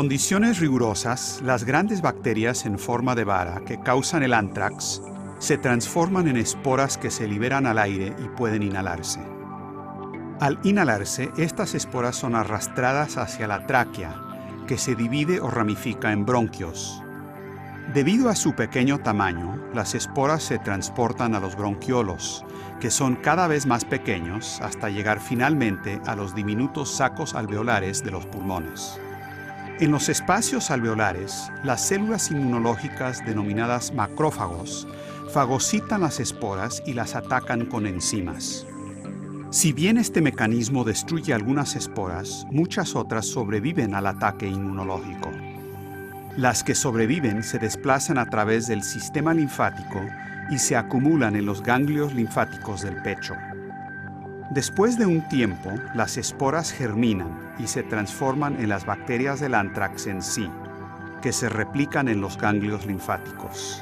condiciones rigurosas, las grandes bacterias en forma de vara que causan el anthrax se transforman en esporas que se liberan al aire y pueden inhalarse. Al inhalarse, estas esporas son arrastradas hacia la tráquea, que se divide o ramifica en bronquios. Debido a su pequeño tamaño, las esporas se transportan a los bronquiolos, que son cada vez más pequeños hasta llegar finalmente a los diminutos sacos alveolares de los pulmones. En los espacios alveolares, las células inmunológicas denominadas macrófagos fagocitan las esporas y las atacan con enzimas. Si bien este mecanismo destruye algunas esporas, muchas otras sobreviven al ataque inmunológico. Las que sobreviven se desplazan a través del sistema linfático y se acumulan en los ganglios linfáticos del pecho. Después de un tiempo, las esporas germinan y se transforman en las bacterias del anthrax en sí, que se replican en los ganglios linfáticos.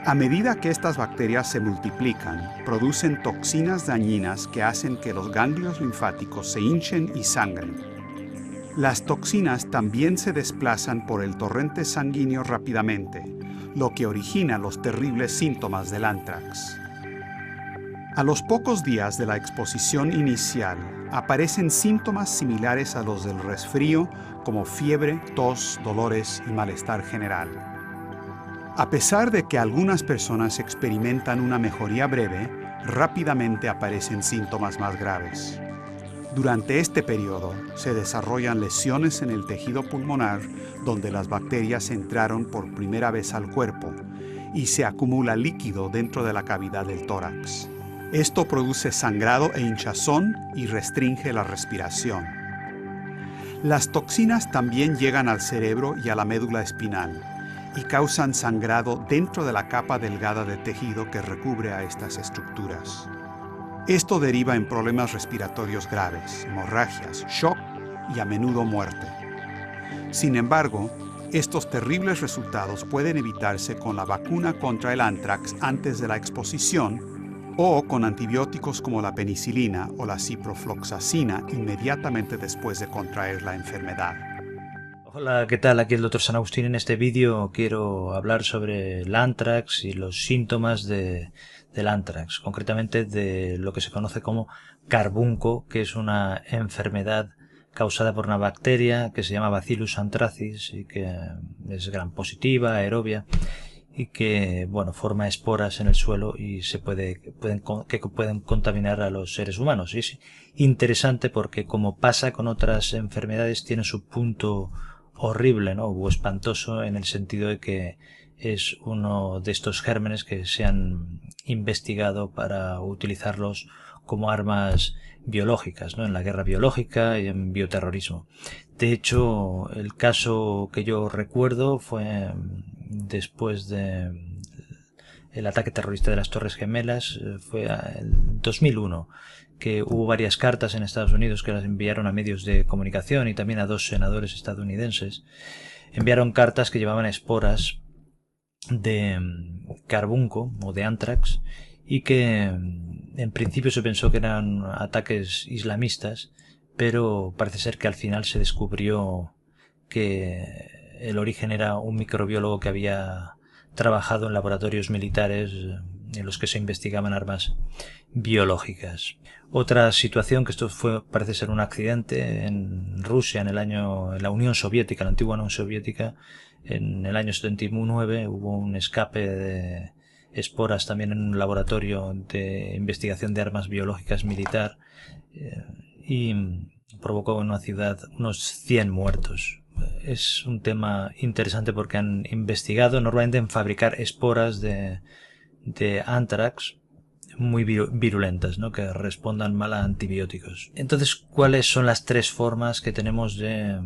A medida que estas bacterias se multiplican, producen toxinas dañinas que hacen que los ganglios linfáticos se hinchen y sangren. Las toxinas también se desplazan por el torrente sanguíneo rápidamente, lo que origina los terribles síntomas del anthrax. A los pocos días de la exposición inicial, aparecen síntomas similares a los del resfrío, como fiebre, tos, dolores y malestar general. A pesar de que algunas personas experimentan una mejoría breve, rápidamente aparecen síntomas más graves. Durante este periodo, se desarrollan lesiones en el tejido pulmonar donde las bacterias entraron por primera vez al cuerpo y se acumula líquido dentro de la cavidad del tórax. Esto produce sangrado e hinchazón y restringe la respiración. Las toxinas también llegan al cerebro y a la médula espinal y causan sangrado dentro de la capa delgada de tejido que recubre a estas estructuras. Esto deriva en problemas respiratorios graves, hemorragias, shock y a menudo muerte. Sin embargo, estos terribles resultados pueden evitarse con la vacuna contra el anthrax antes de la exposición o con antibióticos como la penicilina o la ciprofloxacina inmediatamente después de contraer la enfermedad. Hola, ¿qué tal? Aquí el Dr. San Agustín. En este vídeo quiero hablar sobre el anthrax y los síntomas del anthrax, concretamente de lo que se conoce como carbunco, que es una enfermedad causada por una bacteria que se llama Bacillus anthracis y que es gram positiva, aerobia, y que forma esporas en el suelo y pueden contaminar a los seres humanos. Y es interesante porque, como pasa con otras enfermedades, tiene su punto horrible, ¿no? O espantoso, en el sentido de que es uno de estos gérmenes que se han investigado para utilizarlos como armas biológicas, ¿no? En la guerra biológica y en bioterrorismo. De hecho, el caso que yo recuerdo fue después de el ataque terrorista de las Torres Gemelas, fue en 2001, que hubo varias cartas en Estados Unidos que las enviaron a medios de comunicación y también a 2 senadores estadounidenses. Enviaron cartas que llevaban esporas de carbunco o de anthrax y que en principio se pensó que eran ataques islamistas, pero parece ser que al final se descubrió que el origen era un microbiólogo que había trabajado en laboratorios militares en los que se investigaban armas biológicas. Otra situación, que esto parece ser un accidente en Rusia, en la Unión Soviética, la antigua Unión Soviética, en el año 79 hubo un escape de esporas también en un laboratorio de investigación de armas biológicas militar y provocó en una ciudad unos 100 muertos. Es un tema interesante porque han investigado normalmente en fabricar esporas de anthrax muy virulentas, ¿no? Que respondan mal a antibióticos. Entonces, ¿cuáles son las 3 formas que tenemos de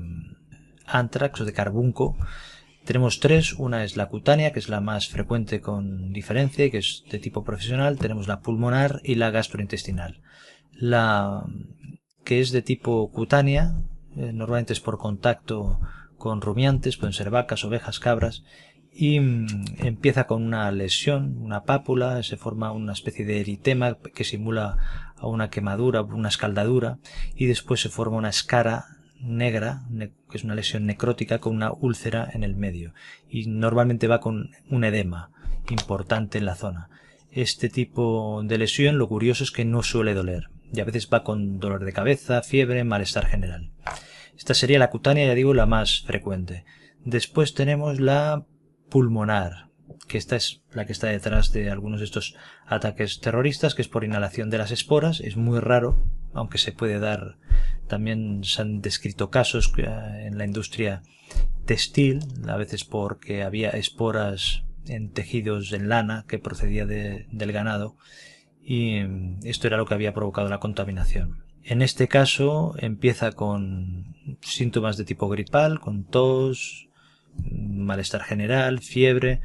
anthrax o de carbunco? Tenemos 3, una es la cutánea, que es la más frecuente con diferencia y que es de tipo profesional. Tenemos la pulmonar y la gastrointestinal. La que es de tipo cutánea, normalmente es por contacto con rumiantes, pueden ser vacas, ovejas, cabras, y empieza con una lesión, una pápula, se forma una especie de eritema que simula a una quemadura, una escaldadura, y después se forma una escara negra, que es una lesión necrótica con una úlcera en el medio, y normalmente va con un edema importante en la zona. Este tipo de lesión, lo curioso es que no suele doler, y a veces va con dolor de cabeza, fiebre, malestar general. Esta sería la cutánea, ya digo, la más frecuente. Después tenemos la pulmonar, que esta es la que está detrás de algunos de estos ataques terroristas, que es por inhalación de las esporas. Es muy raro, aunque se puede dar. También se han descrito casos en la industria textil, a veces porque había esporas en tejidos en lana que procedía del ganado, y esto era lo que había provocado la contaminación. En este caso empieza con síntomas de tipo gripal, con tos, malestar general, fiebre,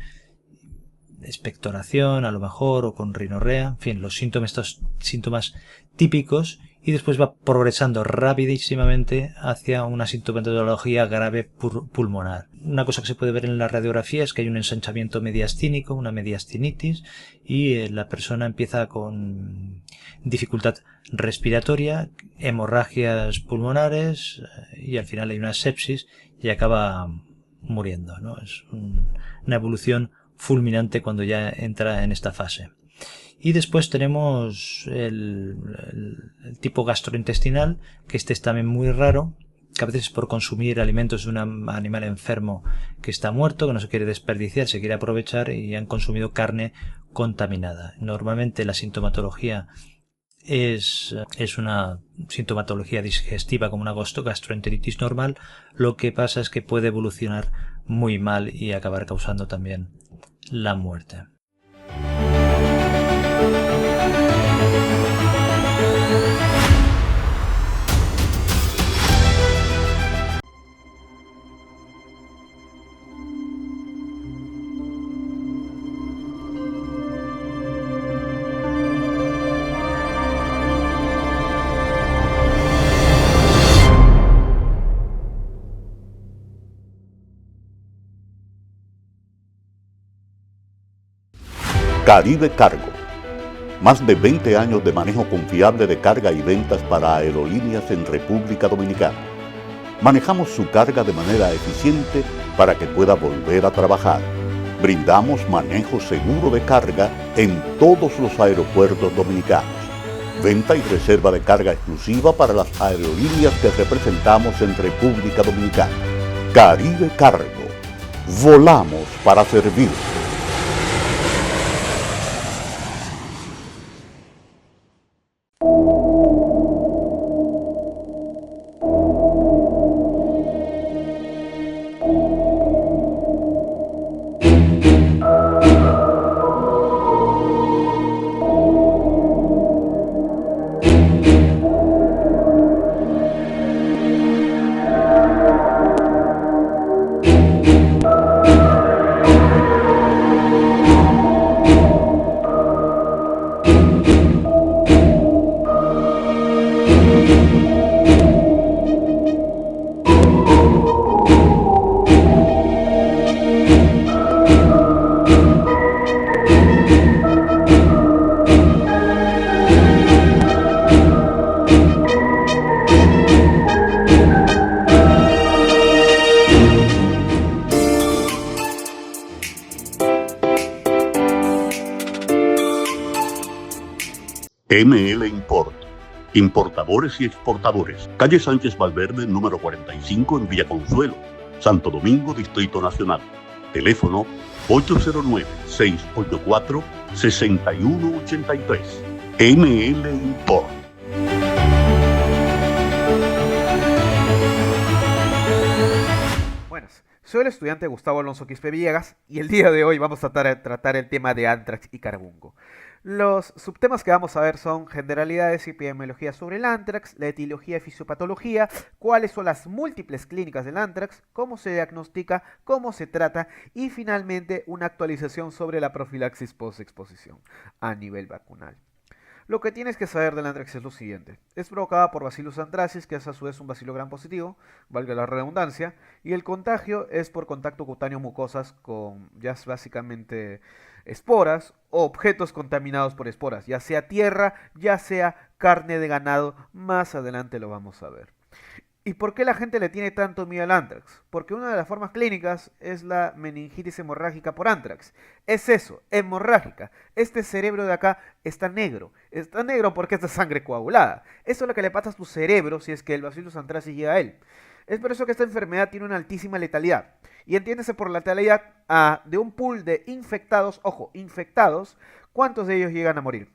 expectoración a lo mejor, o con rinorrea, en fin, estos síntomas típicos, y después va progresando rapidísimamente hacia una sintomatología grave pulmonar. Una cosa que se puede ver en la radiografía es que hay un ensanchamiento mediastínico, una mediastinitis, y la persona empieza con dificultad respiratoria, hemorragias pulmonares, y al final hay una sepsis y acaba muriendo, ¿no? Es una evolución fulminante cuando ya entra en esta fase. Y después tenemos el tipo gastrointestinal, que este es también muy raro, que a veces es por consumir alimentos de un animal enfermo que está muerto, que no se quiere desperdiciar, se quiere aprovechar, y han consumido carne contaminada. Normalmente la sintomatología es una sintomatología digestiva como una gastroenteritis normal. Lo que pasa es que puede evolucionar muy mal y acabar causando también la muerte. Caribe Cargo. Más de 20 años de manejo confiable de carga y ventas para aerolíneas en República Dominicana. Manejamos su carga de manera eficiente para que pueda volver a trabajar. Brindamos manejo seguro de carga en todos los aeropuertos dominicanos. Venta y reserva de carga exclusiva para las aerolíneas que representamos en República Dominicana. Caribe Cargo. Volamos para servir. ML Import. Importadores y exportadores. Calle Sánchez Valverde, número 45 en Villa Consuelo, Santo Domingo, Distrito Nacional. Teléfono 809-684-6183. ML Import. Buenas, soy el estudiante Gustavo Alonso Quispe Villegas y el día de hoy vamos a tratar el tema de Anthrax y Carbunco. Los subtemas que vamos a ver son generalidades y epidemiología sobre el Anthrax, la etiología y fisiopatología, cuáles son las múltiples clínicas del Anthrax, cómo se diagnostica, cómo se trata y finalmente una actualización sobre la profilaxis post-exposición a nivel vacunal. Lo que tienes que saber del Anthrax es lo siguiente. Es provocada por Bacillus anthracis, que es a su vez un bacilo gram positivo, valga la redundancia, y el contagio es por contacto cutáneo mucosas con ya básicamente esporas o objetos contaminados por esporas, ya sea tierra, ya sea carne de ganado, más adelante lo vamos a ver. ¿Y por qué la gente le tiene tanto miedo al antrax? Porque una de las formas clínicas es la meningitis hemorrágica por antrax. Es eso, hemorrágica. Este cerebro de acá está negro. Está negro porque es de sangre coagulada. Eso es lo que le pasa a tu cerebro si es que el Bacillus anthracis llega a él. Es por eso que esta enfermedad tiene una altísima letalidad. Y entiéndese por letalidad de un pool de infectados, ojo, infectados, ¿cuántos de ellos llegan a morir?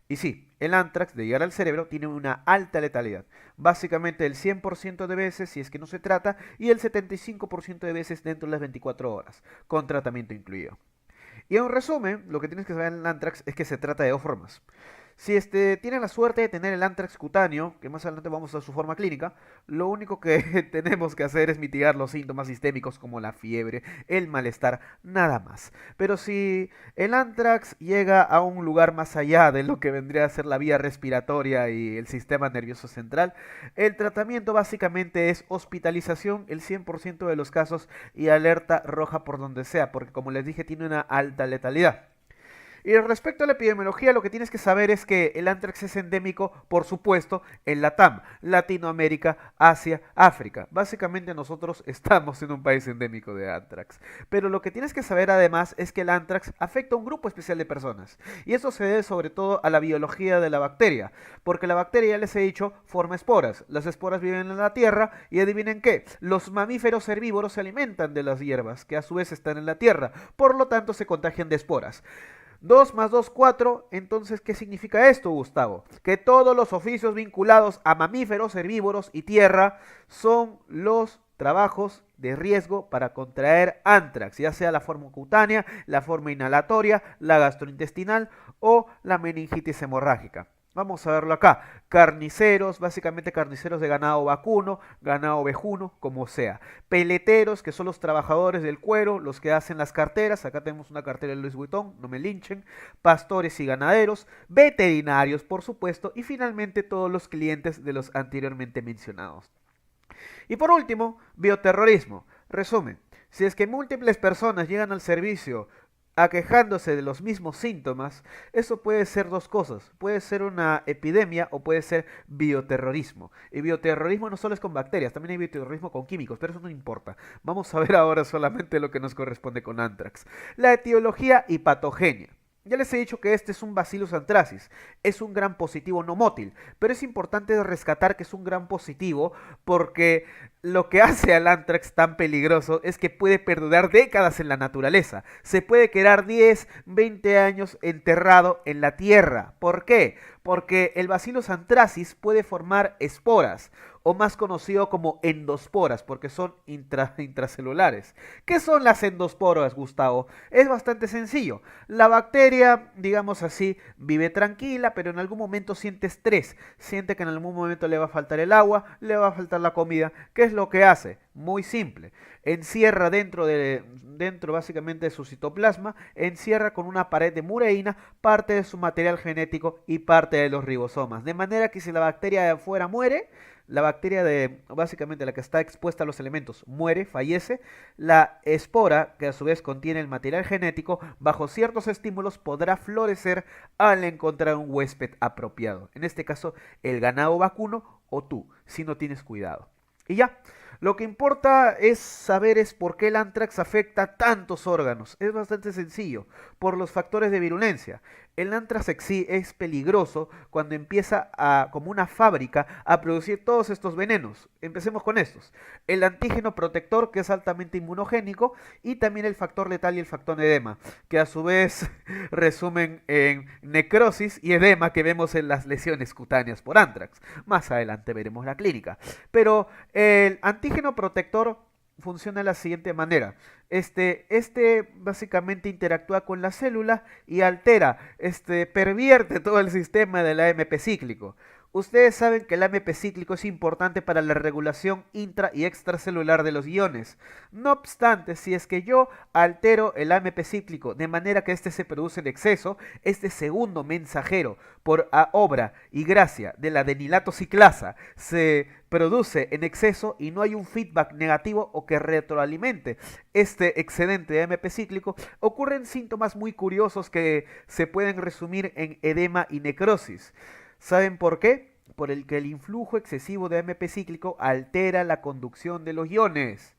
Y sí, el anthrax de llegar al cerebro tiene una alta letalidad. Básicamente el 100% de veces si es que no se trata y el 75% de veces dentro de las 24 horas, con tratamiento incluido. Y en resumen, lo que tienes que saber en el anthrax es que se trata de dos formas. Si tienes la suerte de tener el anthrax cutáneo, que más adelante vamos a su forma clínica, lo único que tenemos que hacer es mitigar los síntomas sistémicos como la fiebre, el malestar, nada más. Pero si el anthrax llega a un lugar más allá de lo que vendría a ser la vía respiratoria y el sistema nervioso central, el tratamiento básicamente es hospitalización el 100% de los casos y alerta roja por donde sea, porque como les dije tiene una alta letalidad. Y respecto a la epidemiología, lo que tienes que saber es que el anthrax es endémico, por supuesto, en Latam, Latinoamérica, Asia, África. Básicamente nosotros estamos en un país endémico de anthrax. Pero lo que tienes que saber además es que el anthrax afecta a un grupo especial de personas. Y eso se debe sobre todo a la biología de la bacteria. Porque la bacteria, ya les he dicho, forma esporas. Las esporas viven en la tierra y adivinen qué, los mamíferos herbívoros se alimentan de las hierbas, que a su vez están en la tierra. Por lo tanto se contagian de esporas. 2 más 2, 4. Entonces, ¿qué significa esto, Gustavo? Que todos los oficios vinculados a mamíferos, herbívoros y tierra son los trabajos de riesgo para contraer anthrax, ya sea la forma cutánea, la forma inhalatoria, la gastrointestinal o la meningitis hemorrágica. Vamos a verlo acá. Carniceros, básicamente carniceros de ganado vacuno, ganado ovejuno, como sea. Peleteros, que son los trabajadores del cuero, los que hacen las carteras. Acá tenemos una cartera de Louis Vuitton, no me linchen. Pastores y ganaderos. Veterinarios, por supuesto. Y finalmente todos los clientes de los anteriormente mencionados. Y por último, bioterrorismo. Resumen. Si es que múltiples personas llegan al servicio aquejándose de los mismos síntomas, eso puede ser dos cosas. Puede ser una epidemia o puede ser bioterrorismo. Y bioterrorismo no solo es con bacterias, también hay bioterrorismo con químicos, pero eso no importa. Vamos a ver ahora solamente lo que nos corresponde con anthrax. La etiología y patogenia. Ya les he dicho que este es un Bacillus anthracis, es un gran positivo no mótil, pero es importante rescatar que es un gran positivo porque lo que hace al anthrax tan peligroso es que puede perdurar décadas en la naturaleza, se puede quedar 10, 20 años enterrado en la tierra. ¿Por qué? Porque el Bacillus anthracis puede formar esporas, o más conocido como endosporas, porque son intracelulares. ¿Qué son las endosporas, Gustavo? Es bastante sencillo. La bacteria, digamos así, vive tranquila, pero en algún momento siente estrés. Siente que en algún momento le va a faltar el agua, le va a faltar la comida. ¿Qué es lo que hace? Muy simple. Encierra dentro básicamente de su citoplasma, encierra con una pared de mureína parte de su material genético y parte de los ribosomas. De manera que si la bacteria de afuera muere, la bacteria básicamente la que está expuesta a los elementos muere, fallece, la espora, que a su vez contiene el material genético, bajo ciertos estímulos podrá florecer al encontrar un huésped apropiado. En este caso, el ganado vacuno o tú, si no tienes cuidado. Y ya, lo que importa es saber por qué el anthrax afecta a tantos órganos. Es bastante sencillo, por los factores de virulencia. El anthrax en sí es peligroso cuando empieza como una fábrica a producir todos estos venenos. Empecemos con estos. El antígeno protector, que es altamente inmunogénico, y también el factor letal y el factor edema, que a su vez resumen en necrosis y edema que vemos en las lesiones cutáneas por anthrax. Más adelante veremos la clínica. Pero el antígeno protector funciona de la siguiente manera. Este básicamente interactúa con la célula y altera, pervierte todo el sistema del AMP cíclico. Ustedes saben que el AMP cíclico es importante para la regulación intra y extracelular de los iones. No obstante, si es que yo altero el AMP cíclico de manera que se produce en exceso, este segundo mensajero, por obra y gracia de la adenilato ciclasa, se produce en exceso y no hay un feedback negativo o que retroalimente este excedente de AMP cíclico, ocurren síntomas muy curiosos que se pueden resumir en edema y necrosis. ¿Saben por qué? por el que el influjo excesivo de AMP cíclico altera la conducción de los iones.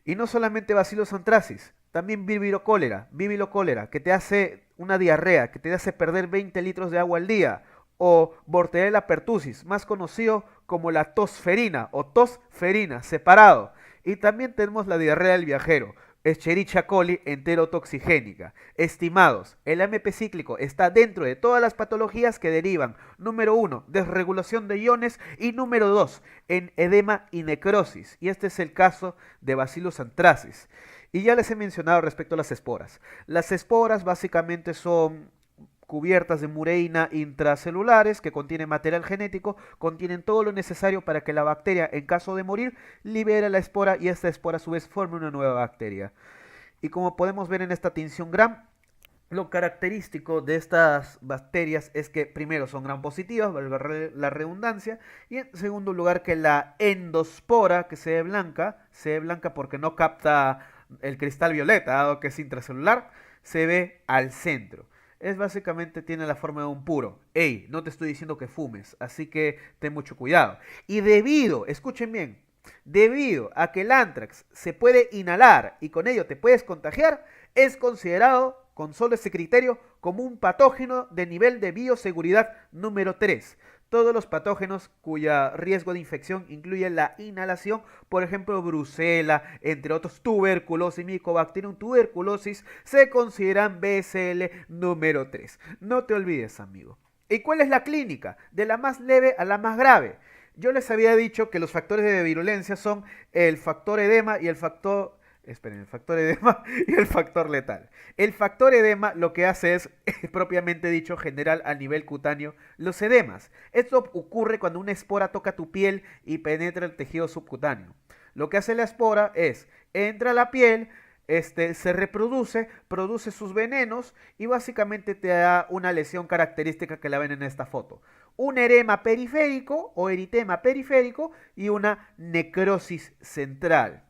Y no solamente Bacillus anthracis, también Bibilo-cólera, que te hace una diarrea, que te hace perder 20 litros de agua al día, o Bordetella pertussis, más conocido como la tosferina o tosferina, separado. Y también tenemos la diarrea del viajero, Escherichia coli enterotoxigénica. Estimados, el AMP cíclico está dentro de todas las patologías que derivan, número 1, desregulación de iones, y número 2, en edema y necrosis. Y este es el caso de Bacillus anthracis. Y ya les he mencionado respecto a las esporas. Las esporas básicamente son cubiertas de mureína intracelulares que contienen material genético, contienen todo lo necesario para que la bacteria, en caso de morir, libere la espora y esta espora a su vez forme una nueva bacteria. Y como podemos ver en esta tinción Gram, lo característico de estas bacterias es que primero son gram positivas, valga la redundancia, y en segundo lugar que la endospora, que se ve blanca porque no capta el cristal violeta, dado que es intracelular, se ve al centro. Es básicamente, tiene la forma de un puro. Ey, no te estoy diciendo que fumes, así que ten mucho cuidado. Y escuchen bien, debido a que el anthrax se puede inhalar y con ello te puedes contagiar, es considerado, con solo ese criterio, como un patógeno de nivel de bioseguridad número 3. Todos los patógenos cuya riesgo de infección incluye la inhalación, por ejemplo, brucela, entre otros tuberculosis, Mycobacterium tuberculosis, se consideran BSL número 3. No te olvides, amigo. ¿Y cuál es la clínica? De la más leve a la más grave. Yo les había dicho que los factores de virulencia son el factor edema y el factor letal. El factor edema lo que hace es, propiamente dicho, general a nivel cutáneo los edemas. Esto ocurre cuando una espora toca tu piel y penetra el tejido subcutáneo. Lo que hace la espora es, entra a la piel, se reproduce, produce sus venenos y básicamente te da una lesión característica que la ven en esta foto. Un erema periférico o eritema periférico y una necrosis central.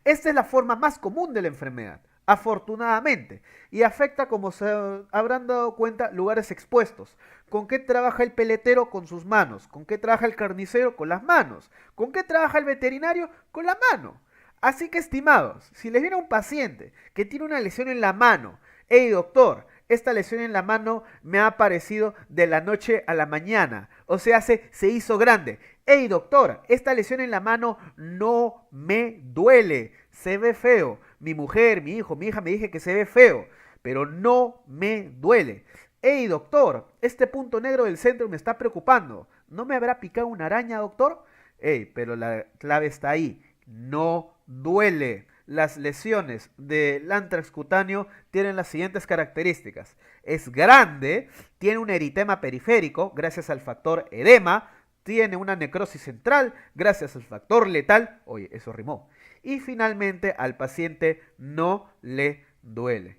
Esta es la forma más común de la enfermedad, afortunadamente, y afecta, como se habrán dado cuenta, lugares expuestos. ¿Con qué trabaja el peletero? Con sus manos. ¿Con qué trabaja el carnicero? Con las manos. ¿Con qué trabaja el veterinario? Con la mano. Así que, estimados, si les viene un paciente que tiene una lesión en la mano, hey doctor, esta lesión en la mano me ha aparecido de la noche a la mañana, o sea, se hizo grande. Hey doctor, esta lesión en la mano no me duele, se ve feo. Mi mujer, mi hijo, mi hija me dije que se ve feo, pero no me duele. Hey doctor, este punto negro del centro me está preocupando. ¿No me habrá picado una araña, doctor? Hey, pero la clave está ahí. No duele. Las lesiones del anthrax cutáneo tienen las siguientes características. Es grande, tiene un eritema periférico gracias al factor edema, tiene una necrosis central gracias al factor letal, oye, eso rimó. Y finalmente al paciente no le duele.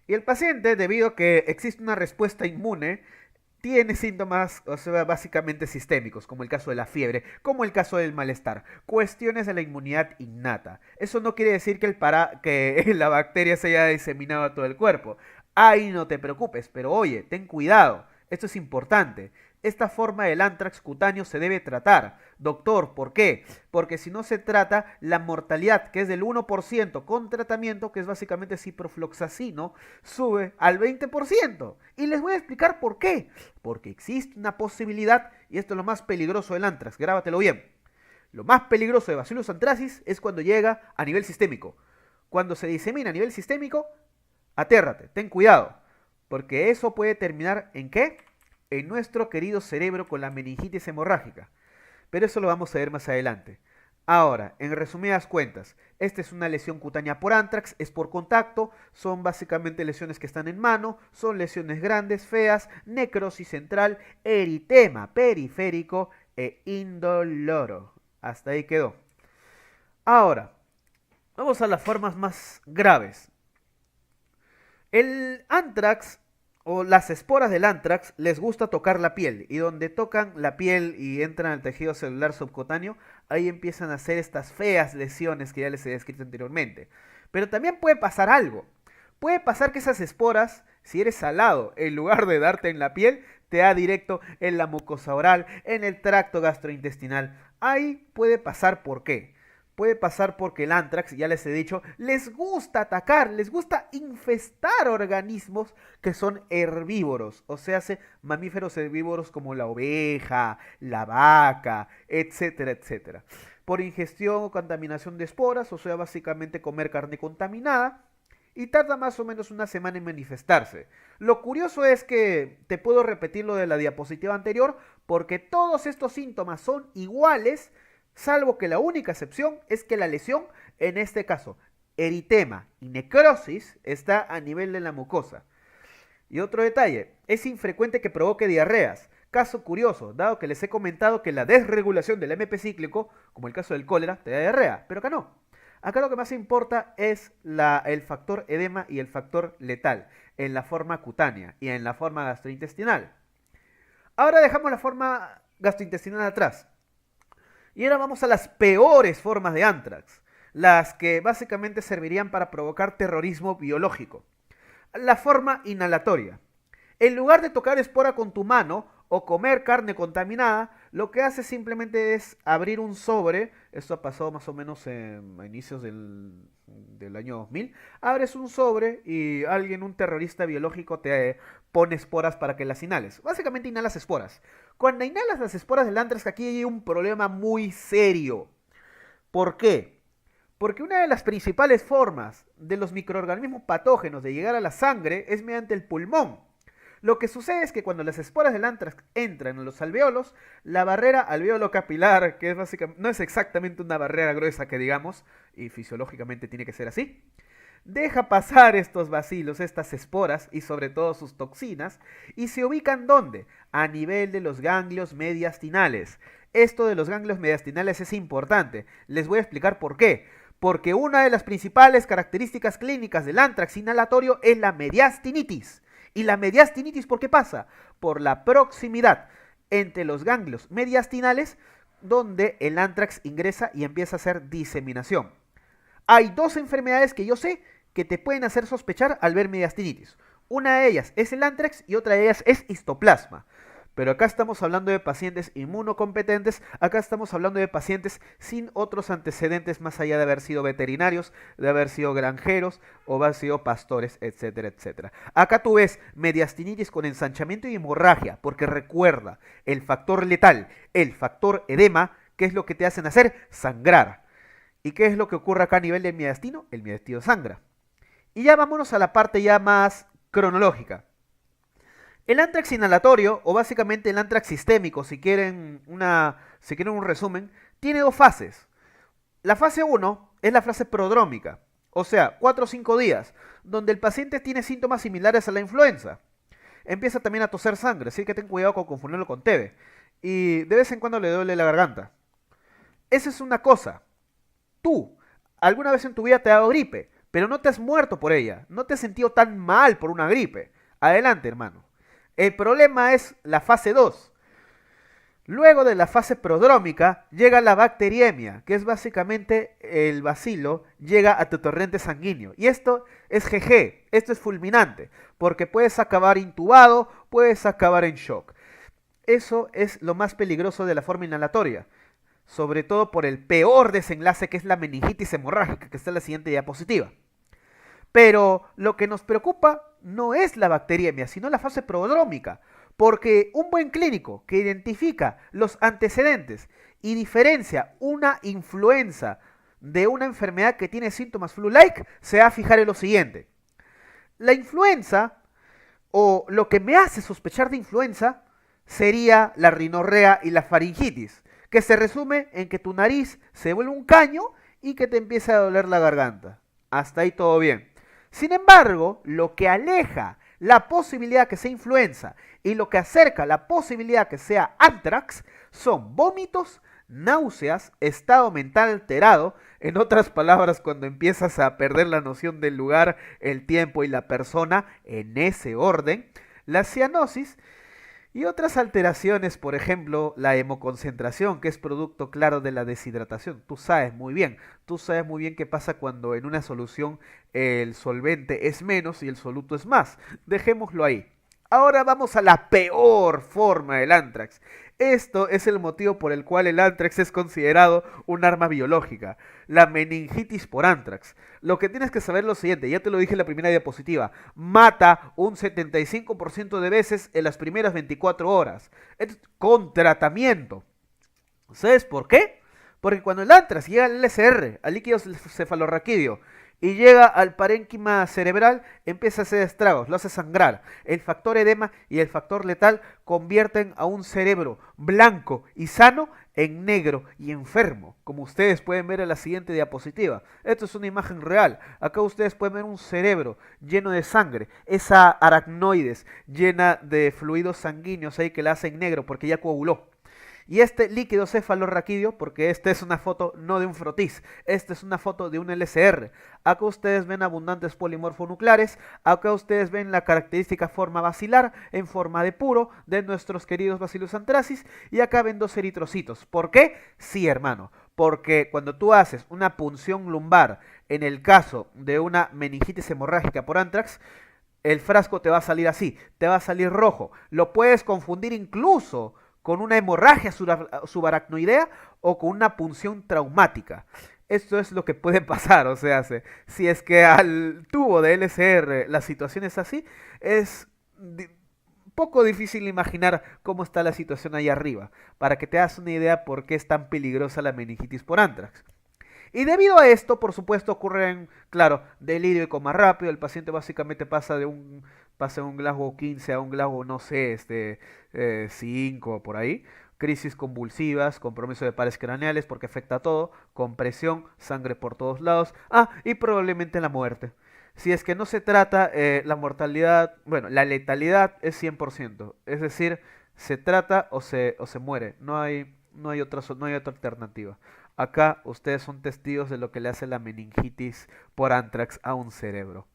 Y el paciente, debido a que existe una respuesta inmune, tiene síntomas, o sea, básicamente sistémicos, como el caso de la fiebre, como el caso del malestar, cuestiones de la inmunidad innata. Eso no quiere decir que la bacteria se haya diseminado a todo el cuerpo. Ahí no te preocupes, pero oye, ten cuidado, esto es importante. Esta forma del anthrax cutáneo se debe tratar. Doctor, ¿por qué? Porque si no se trata, la mortalidad, que es del 1% con tratamiento, que es básicamente ciprofloxacino, sube al 20%. Y les voy a explicar por qué. Porque existe una posibilidad, y esto es lo más peligroso del anthrax, grábatelo bien. Lo más peligroso de Bacillus anthracis es cuando llega a nivel sistémico. Cuando se disemina a nivel sistémico, atérrate, ten cuidado. Porque eso puede terminar ¿en qué? En nuestro querido cerebro con la meningitis hemorrágica. Pero eso lo vamos a ver más adelante. Ahora, en resumidas cuentas, esta es una lesión cutánea por anthrax, es por contacto, son básicamente lesiones que están en mano, son lesiones grandes, feas, necrosis central, eritema periférico e indoloro. Hasta ahí quedó. Ahora, vamos a las formas más graves. El anthrax o las esporas del anthrax les gusta tocar la piel, y donde tocan la piel y entran al tejido celular subcutáneo, ahí empiezan a hacer estas feas lesiones que ya les he descrito anteriormente. Pero también puede pasar algo. Puede pasar que esas esporas Si eres salado, en lugar de darte en la piel, te da directo en la mucosa oral, en el tracto gastrointestinal. Ahí puede pasar ¿por qué? Puede pasar porque el anthrax, ya les he dicho, les gusta atacar, les gusta infestar organismos que son herbívoros, o sea, mamíferos herbívoros como la oveja, la vaca, etcétera, etcétera. Por ingestión o contaminación de esporas, o sea, básicamente comer carne contaminada, y tarda más o menos una semana en manifestarse. Lo curioso es que te puedo repetir lo de la diapositiva anterior, porque todos estos síntomas son iguales, salvo que la única excepción es que la lesión, en este caso, eritema y necrosis, está a nivel de la mucosa. Y otro detalle, es infrecuente que provoque diarreas. Caso curioso, dado que les he comentado que la desregulación del MP cíclico, como el caso del cólera, te da diarrea, pero acá no. Acá lo que más importa es el factor edema y el factor letal, en la forma cutánea y en la forma gastrointestinal. Ahora dejamos la forma gastrointestinal atrás. Y ahora vamos a las peores formas de anthrax, las que básicamente servirían para provocar terrorismo biológico. La forma inhalatoria. En lugar de tocar espora con tu mano o comer carne contaminada, lo que hace simplemente es abrir un sobre. Esto ha pasado más o menos a inicios del año 2000. Abres un sobre y un terrorista biológico, te pone esporas para que las inhales. Básicamente inhalas esporas. Cuando inhalas las esporas del anthrax, aquí hay un problema muy serio. ¿Por qué? Porque una de las principales formas de los microorganismos patógenos de llegar a la sangre es mediante el pulmón. Lo que sucede es que cuando las esporas del anthrax entran en los alvéolos, la barrera alveolo-capilar, que es básicamente, no es exactamente una barrera gruesa que digamos, y fisiológicamente tiene que ser así, deja pasar estos bacilos, estas esporas y sobre todo sus toxinas, y se ubican ¿dónde? A nivel de los ganglios mediastinales. Esto de los ganglios mediastinales es importante, les voy a explicar por qué. Porque una de las principales características clínicas del anthrax inhalatorio es la mediastinitis. ¿Y la mediastinitis por qué pasa? Por la proximidad entre los ganglios mediastinales, donde el anthrax ingresa y empieza a hacer diseminación. Hay dos enfermedades que yo sé que te pueden hacer sospechar al ver mediastinitis. Una de ellas es el anthrax y otra de ellas es histoplasma. Pero acá estamos hablando de pacientes inmunocompetentes, acá estamos hablando de pacientes sin otros antecedentes más allá de haber sido veterinarios, de haber sido granjeros o haber sido pastores, etcétera, etcétera. Acá tú ves mediastinitis con ensanchamiento y hemorragia, porque recuerda, el factor letal, el factor edema, ¿qué es lo que te hacen hacer? Sangrar. ¿Y qué es lo que ocurre acá a nivel del mediastino? El mediastino sangra. Y ya vámonos a la parte ya más cronológica. El anthrax inhalatorio, o básicamente el anthrax sistémico, si quieren un resumen, tiene dos fases. La fase 1 es la fase prodrómica, o sea, 4 o 5 días, donde el paciente tiene síntomas similares a la influenza. Empieza también a toser sangre, así que ten cuidado con confundirlo con TB. Y de vez en cuando le duele la garganta. Esa es una cosa. Tú, alguna vez en tu vida te ha dado gripe, pero no te has muerto por ella, no te has sentido tan mal por una gripe. Adelante, hermano. El problema es la fase 2. Luego de la fase prodrómica llega la bacteriemia, que es básicamente el bacilo llega a tu torrente sanguíneo. Y esto es GG, esto es fulminante, porque puedes acabar intubado, puedes acabar en shock. Eso es lo más peligroso de la forma inhalatoria, sobre todo por el peor desenlace que es la meningitis hemorrágica, que está en la siguiente diapositiva. Pero lo que nos preocupa no es la bacteriemia, sino la fase prodrómica, porque un buen clínico que identifica los antecedentes y diferencia una influenza de una enfermedad que tiene síntomas flu-like, se va a fijar en lo siguiente. La influenza, o lo que me hace sospechar de influenza, sería la rinorrea y la faringitis, que se resume en que tu nariz se vuelve un caño y que te empieza a doler la garganta. Hasta ahí todo bien. Sin embargo, lo que aleja la posibilidad que sea influenza y lo que acerca la posibilidad que sea anthrax son vómitos, náuseas, estado mental alterado, en otras palabras, cuando empiezas a perder la noción del lugar, el tiempo y la persona en ese orden, la cianosis Y otras alteraciones, por ejemplo, la hemoconcentración, que es producto claro de la deshidratación. Tú sabes muy bien qué pasa cuando en una solución el solvente es menos y el soluto es más. Dejémoslo ahí. Ahora vamos a la peor forma del anthrax. Esto es el motivo por el cual el anthrax es considerado un arma biológica, la meningitis por anthrax. Lo que tienes que saber es lo siguiente, ya te lo dije en la primera diapositiva, mata un 75% de veces en las primeras 24 horas, con tratamiento. ¿Sabes por qué? Porque cuando el anthrax llega al LCR, al líquido cefalorraquídeo, y llega al parénquima cerebral, empieza a hacer estragos, lo hace sangrar. El factor edema y el factor letal convierten a un cerebro blanco y sano en negro y enfermo, como ustedes pueden ver en la siguiente diapositiva. Esto es una imagen real. Acá ustedes pueden ver un cerebro lleno de sangre, esa aracnoides llena de fluidos sanguíneos ahí que la hacen negro porque ya coaguló. Y este líquido cefalorraquídeo, porque esta es una foto no de un frotis, esta es una foto de un LCR. Acá ustedes ven abundantes polimorfonucleares, acá ustedes ven la característica forma basilar en forma de puro de nuestros queridos Bacillus anthracis, y acá ven dos eritrocitos. ¿Por qué? Sí, hermano, porque cuando tú haces una punción lumbar, en el caso de una meningitis hemorrágica por anthrax, el frasco te va a salir así, te va a salir rojo. Lo puedes confundir incluso con una hemorragia subaracnoidea o con una punción traumática. Esto es lo que puede pasar, o sea, si es que al tubo de LCR la situación es así, es poco difícil imaginar cómo está la situación ahí arriba, para que te hagas una idea por qué es tan peligrosa la meningitis por anthrax. Y debido a esto, por supuesto, ocurren, claro, delirio y coma rápido. El paciente básicamente pasa de un Glasgow 15 a un Glasgow, no sé, 5 por ahí. Crisis convulsivas, compromiso de pares craneales porque afecta a todo, compresión, sangre por todos lados. Y probablemente la muerte. Si es que no se trata, la mortalidad, bueno, la letalidad es 100%. Es decir, se trata o se muere. No hay otra alternativa. Acá ustedes son testigos de lo que le hace la meningitis por anthrax a un cerebro.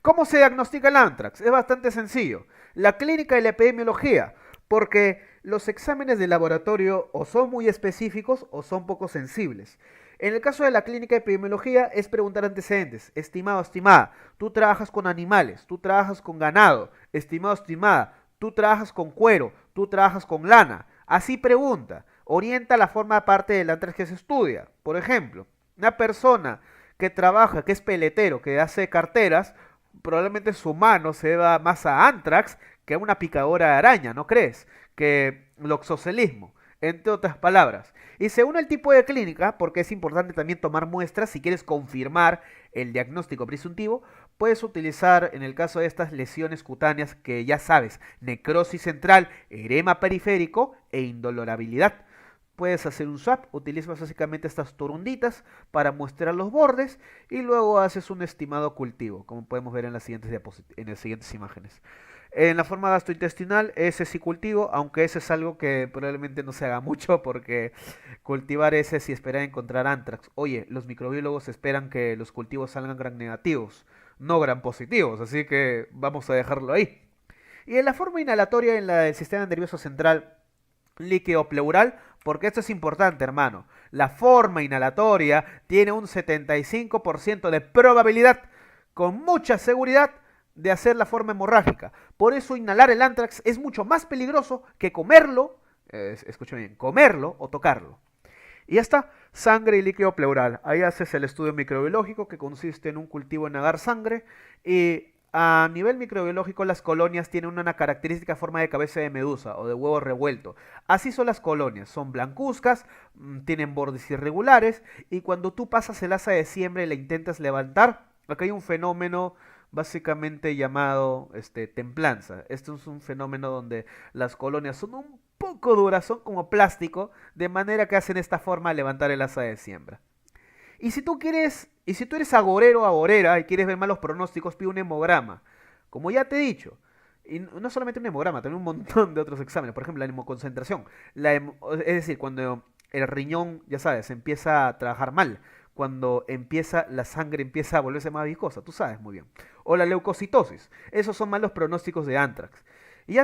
¿Cómo se diagnostica el anthrax? Es bastante sencillo. La clínica y la epidemiología, porque los exámenes de laboratorio o son muy específicos o son poco sensibles. En el caso de la clínica y epidemiología es preguntar antecedentes. Estimado, estimada, tú trabajas con animales, tú trabajas con ganado. Estimado, estimada, tú trabajas con cuero, tú trabajas con lana. Así pregunta. Orienta la forma parte del anthrax que se estudia. Por ejemplo, una persona que trabaja, que es peletero, que hace carteras, probablemente su mano se va más a anthrax que a una picadora de araña, ¿no crees? Que loxocelismo, entre otras palabras. Y según el tipo de clínica, porque es importante también tomar muestras si quieres confirmar el diagnóstico presuntivo, puedes utilizar, en el caso de estas lesiones cutáneas que ya sabes, necrosis central, edema periférico e indolorabilidad. Puedes hacer un swab, utilizas básicamente estas torunditas para muestrar los bordes y luego haces un estimado cultivo, como podemos ver en las siguientes imágenes. En la forma gastrointestinal, ese sí cultivo, aunque ese es algo que probablemente no se haga mucho porque cultivar ese sí espera encontrar anthrax. Oye, los microbiólogos esperan que los cultivos salgan gram negativos, no gram positivos, así que vamos a dejarlo ahí. Y en la forma inhalatoria en la del sistema nervioso central, líquido pleural, porque esto es importante, hermano. La forma inhalatoria tiene un 75% de probabilidad, con mucha seguridad, de hacer la forma hemorrágica. Por eso inhalar el anthrax es mucho más peligroso que comerlo, escuchen bien, comerlo o tocarlo. Y ya está, sangre y líquido pleural. Ahí haces el estudio microbiológico que consiste en un cultivo en agar sangre y a nivel microbiológico, las colonias tienen una característica forma de cabeza de medusa o de huevo revuelto. Así son las colonias, son blancuzcas, tienen bordes irregulares y cuando tú pasas el asa de siembra y la intentas levantar, acá hay un fenómeno básicamente llamado templanza. Esto es un fenómeno donde las colonias son un poco duras, son como plástico, de manera que hacen esta forma al levantar el asa de siembra. Y si tú eres agorero o agorera y quieres ver malos pronósticos, pide un hemograma. Como ya te he dicho, y no solamente un hemograma, también un montón de otros exámenes. Por ejemplo, la hemoconcentración. Es decir, cuando el riñón, ya sabes, empieza a trabajar mal. Cuando la sangre empieza a volverse más viscosa, tú sabes muy bien. O la leucocitosis. Esos son malos pronósticos de anthrax. Y ya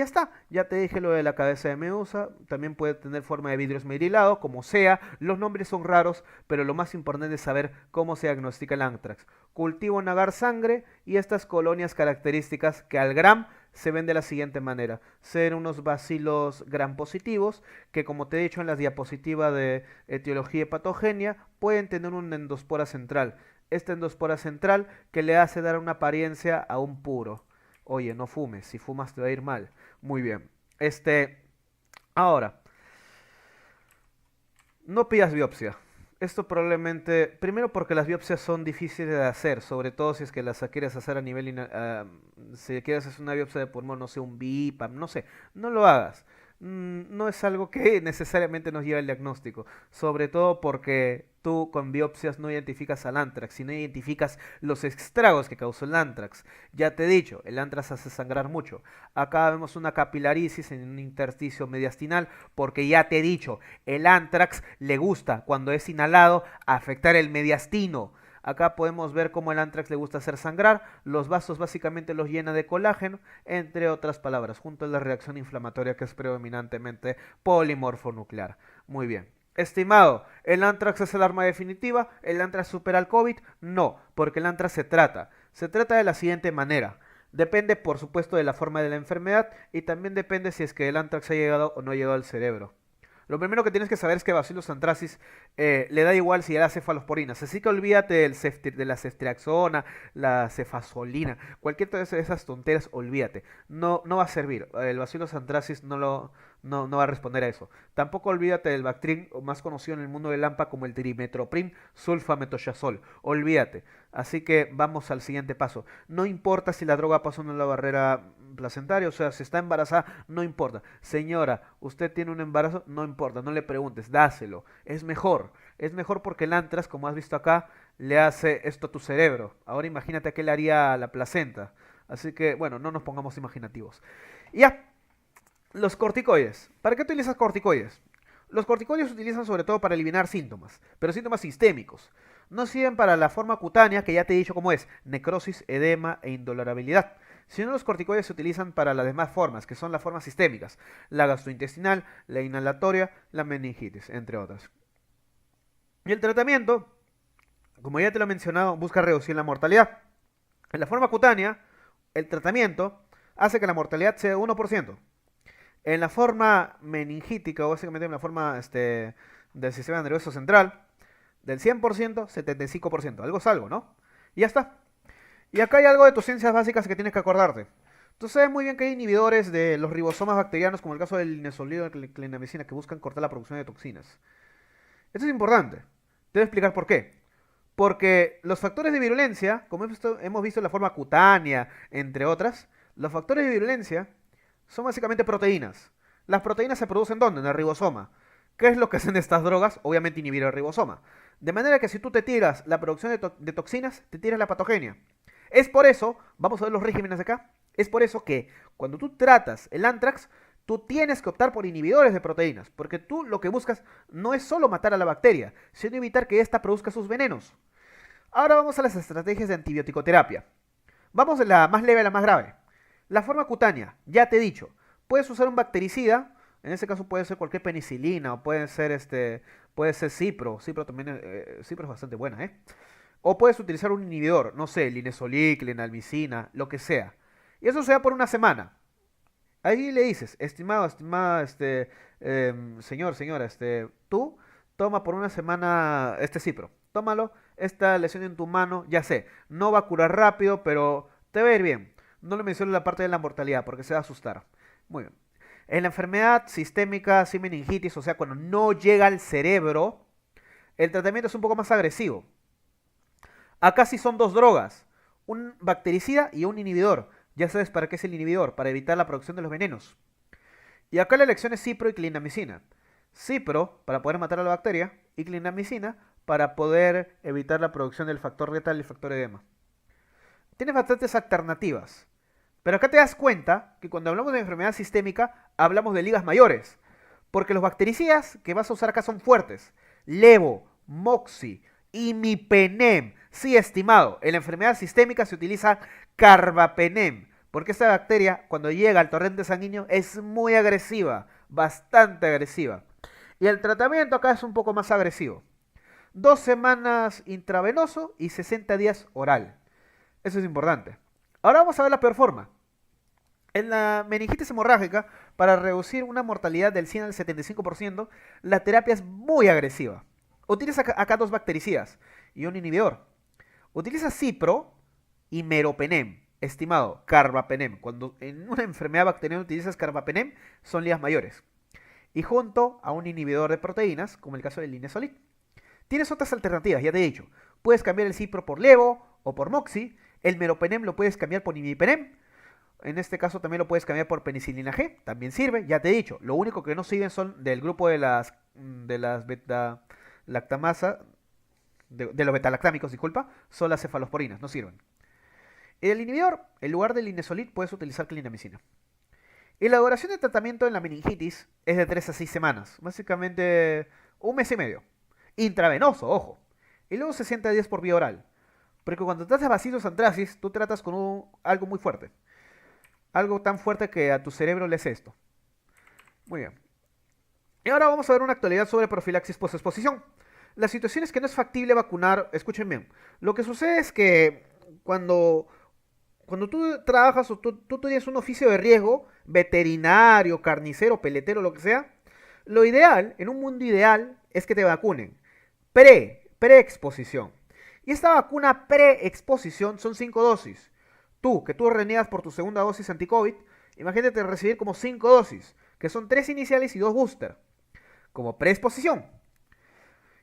está, ya te dije lo de la cabeza de medusa, también puede tener forma de vidrio esmerilado, como sea, los nombres son raros, pero lo más importante es saber cómo se diagnostica el anthrax. Cultivo en agar sangre y estas colonias características que al gram se ven de la siguiente manera. Ser unos bacilos gram positivos que, como te he dicho en la diapositiva de etiología y patogenia, pueden tener una endospora central. Esta endospora central que le hace dar una apariencia a un puro. Oye, no fumes, si fumas te va a ir mal. Muy bien. Ahora, no pidas biopsia. Esto probablemente, primero porque las biopsias son difíciles de hacer, sobre todo si es que las quieres hacer a nivel, si quieres hacer una biopsia de pulmón, no sé, un BIPAP, no sé, no lo hagas. No es algo que necesariamente nos lleve al diagnóstico, sobre todo porque tú con biopsias no identificas al anthrax, sino identificas los estragos que causó el anthrax. Ya te he dicho, el anthrax hace sangrar mucho. Acá vemos una capilarisis en un intersticio mediastinal, porque ya te he dicho, el anthrax le gusta cuando es inhalado afectar el mediastino. Acá podemos ver cómo el anthrax le gusta hacer sangrar, los vasos básicamente los llena de colágeno, entre otras palabras, junto a la reacción inflamatoria que es predominantemente polimorfonuclear. Muy bien. Estimado, ¿el anthrax es el arma definitiva? ¿El anthrax supera al COVID? No, porque el anthrax se trata. Se trata de la siguiente manera. Depende, por supuesto, de la forma de la enfermedad y también depende si es que el anthrax ha llegado o no ha llegado al cerebro. Lo primero que tienes que saber es que Bacillus anthracis le da igual si da cefalosporina. Así que olvídate de la ceftriaxona, la cefasolina, cualquier de esas tonteras, olvídate. No, no va a servir. El Bacillus anthracis no va a responder a eso. Tampoco olvídate del Bactrim, más conocido en el mundo del AMPA como el trimetoprim sulfamethoxazol. Olvídate. Así que vamos al siguiente paso. No importa si la droga pasó en la barrera placentaria, o sea, si está embarazada, no importa. Señora, usted tiene un embarazo, no importa, no le preguntes, dáselo. Es mejor porque el anthrax, como has visto acá, le hace esto a tu cerebro. Ahora imagínate qué le haría a la placenta. Así que, bueno, no nos pongamos imaginativos. Ya, los corticoides. ¿Para qué utilizas corticoides? Los corticoides se utilizan sobre todo para eliminar síntomas, pero síntomas sistémicos. No sirven para la forma cutánea, que ya te he dicho cómo es, necrosis, edema e indolorabilidad. Sino los corticoides se utilizan para las demás formas, que son las formas sistémicas, la gastrointestinal, la inhalatoria, la meningitis, entre otras. Y el tratamiento, como ya te lo he mencionado, busca reducir la mortalidad. En la forma cutánea, el tratamiento hace que la mortalidad sea 1%. En la forma meningítica, o básicamente en la forma del sistema nervioso central, del 100%, 75%. Algo es algo, ¿no? Y ya está. Y acá hay algo de tus ciencias básicas que tienes que acordarte. Tú sabes muy bien que hay inhibidores de los ribosomas bacterianos, como el caso del linezolid o la clindamicina, que buscan cortar la producción de toxinas. Esto es importante. Te voy a explicar por qué. Porque los factores de virulencia, como hemos visto en la forma cutánea, entre otras, los factores de virulencia son básicamente proteínas. Las proteínas se producen ¿dónde? En el ribosoma. ¿Qué es lo que hacen estas drogas? Obviamente inhibir el ribosoma. De manera que si tú te tiras la producción de toxinas, te tiras la patogenia. Es por eso, vamos a ver los regímenes de acá, es por eso que cuando tú tratas el anthrax, tú tienes que optar por inhibidores de proteínas, porque tú lo que buscas no es solo matar a la bacteria, sino evitar que ésta produzca sus venenos. Ahora vamos a las estrategias de antibiótico-terapia. Vamos de la más leve a la más grave. La forma cutánea, ya te he dicho, puedes usar un bactericida, en ese caso puede ser cualquier penicilina, o puede ser cipro, cipro también, cipro es bastante buena, ¿eh? O puedes utilizar un inhibidor, no sé, linezolid, clenalmicina, lo que sea. Y eso se da por una semana. Ahí le dices, estimada, señora, tú toma por una semana este cipro. Tómalo, esta lesión en tu mano, ya sé, no va a curar rápido, pero te va a ir bien. No le menciono la parte de la mortalidad porque se va a asustar. Muy bien. En la enfermedad sistémica, sin meningitis, o sea, cuando no llega al cerebro, el tratamiento es un poco más agresivo. Acá sí son dos drogas, un bactericida y un inhibidor. Ya sabes para qué es el inhibidor, para evitar la producción de los venenos. Y acá la elección es cipro y clindamicina. Cipro para poder matar a la bacteria y clindamicina para poder evitar la producción del factor letal y el factor edema. Tienes bastantes alternativas. Pero acá te das cuenta que cuando hablamos de enfermedad sistémica, hablamos de ligas mayores. Porque los bactericidas que vas a usar acá son fuertes. Levo, moxi, imipenem. Sí, estimado, en la enfermedad sistémica se utiliza carbapenem. Porque esta bacteria, cuando llega al torrente sanguíneo, es muy agresiva, bastante agresiva. Y el tratamiento acá es un poco más agresivo. 2 semanas intravenoso y 60 días oral. Eso es importante. Ahora vamos a ver la peor forma. En la meningitis hemorrágica, para reducir una mortalidad del 100 al 75%, la terapia es muy agresiva. Utiliza acá 2 bactericidas y un inhibidor. Utiliza cipro y meropenem, estimado, carbapenem. Cuando en una enfermedad bacteriana utilizas carbapenem, son ligas mayores. Y junto a un inhibidor de proteínas, como el caso del linezolid. Tienes otras alternativas, ya te he dicho. Puedes cambiar el cipro por levo o por moxi. El meropenem lo puedes cambiar por imipenem. En este caso también lo puedes cambiar por penicilina G. También sirve, ya te he dicho. Lo único que no sirven son del grupo de las beta-lactamasa, de los betalactámicos, disculpa, son las cefalosporinas, no sirven. El inhibidor, en lugar del linezolid, puedes utilizar clindamicina. Y la duración de tratamiento en la meningitis es de 3 a 6 semanas. Básicamente un mes y medio. Intravenoso, ojo. Y luego 60 días por vía oral. Porque cuando tratas bacillus anthracis, tú tratas con algo muy fuerte. Algo tan fuerte que a tu cerebro le hace esto. Muy bien. Y ahora vamos a ver una actualidad sobre profilaxis post-exposición. La situación es que no es factible vacunar. Escuchen bien. Lo que sucede es que cuando tú trabajas o tú tienes un oficio de riesgo, veterinario, carnicero, peletero, lo que sea, lo ideal, en un mundo ideal, es que te vacunen. Pre-exposición. Y esta vacuna pre-exposición son 5 dosis. Que tú reniegas por tu segunda dosis anti-COVID, imagínate recibir como 5 dosis, que son 3 iniciales y 2 booster, como pre-exposición.